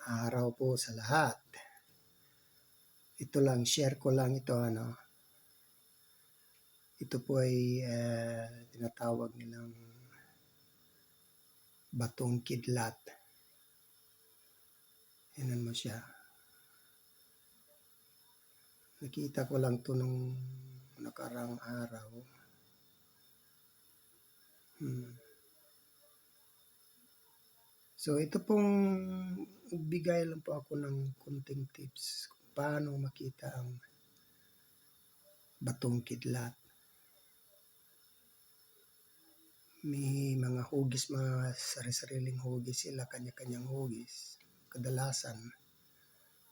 araw po sa lahat. Ito lang, share ko lang ito. Ito po ay tinatawag nilang batong kidlat. Yanan mo siya. Nakita ko lang ito nung nakarang araw. So ito pong bigay lang po ako ng konting tips kung paano makita ang batong kidlat. May mga hugis, mga sari-sariling hugis sila, kanya-kanyang hugis. Kadalasan,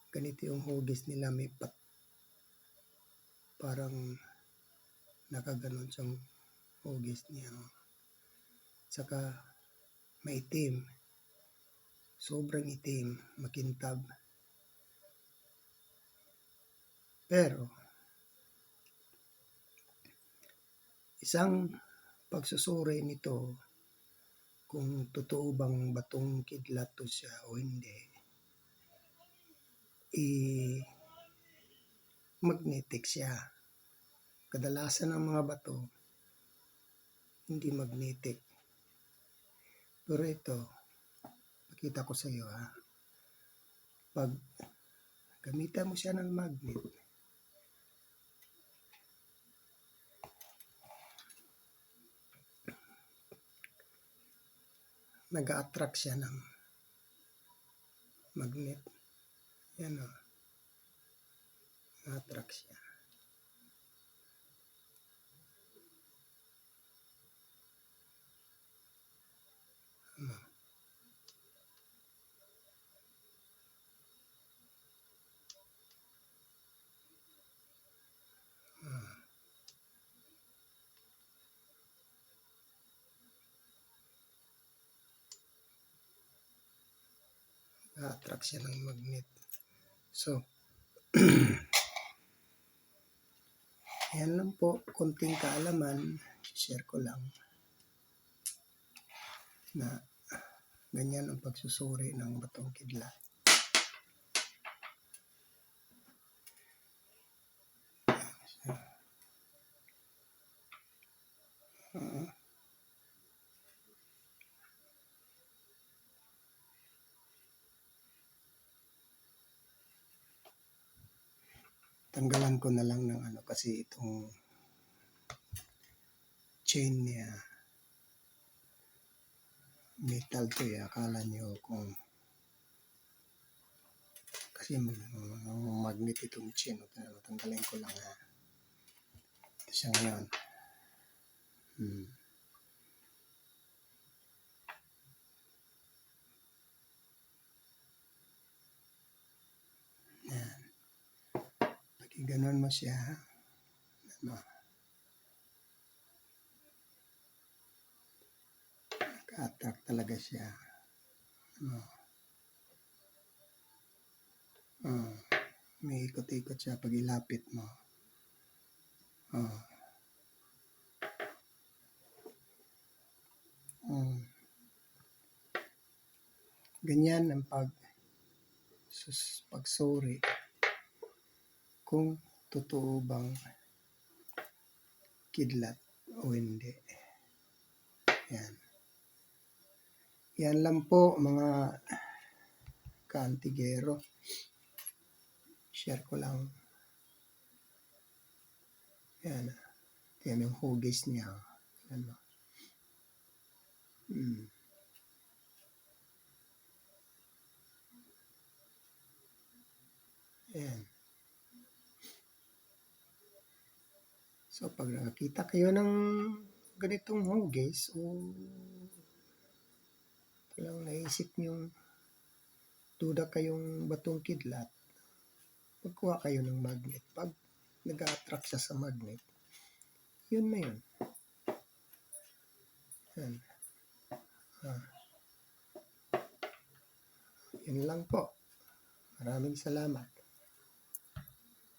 ganito yung hugis nila, may parang nakaganon siyang hugis niya. Saka maitim, sobrang itim, makintab. Pero, isang pagsusuri nito kung totoo bang batong kidlat to siya o hindi, magnetic siya. Kadalasan ng mga bato hindi magnetic. Pero ito, pakita ko sa iyo pag gamitan mo siya ng magnet, nag-a-attract siya ng magnet. Yan na-attract siya. Na-attract siya ng magnet. So, yan lang po, konting kaalaman, share ko lang na ganyan ang pagsusuri ng batong kidlat. Tanggalan ko na lang ng kasi itong chain niya metal to akala nyo kung kasi magnet itong chain. Tanggalin ko lang ito siya ngayon. Yan. Ganon mo siya. Naka-attract talaga siya. May ikot-ikot siya pag ilapit mo. Ganyan ang pagsuri kung totoo bang kidlat o hindi. Yan. Yan lang po mga kaantigero. Share ko lang. Yan. Yan yung hugis niya. Yan. Yan. So, pag nakakita kayo ng ganitong hugis o talang naisip nyo duda kayong batong kidlat, magkuha kayo ng magnet. Pag nag-a-attract siya sa magnet, yun na yun. Yan. Yun lang po. Maraming salamat.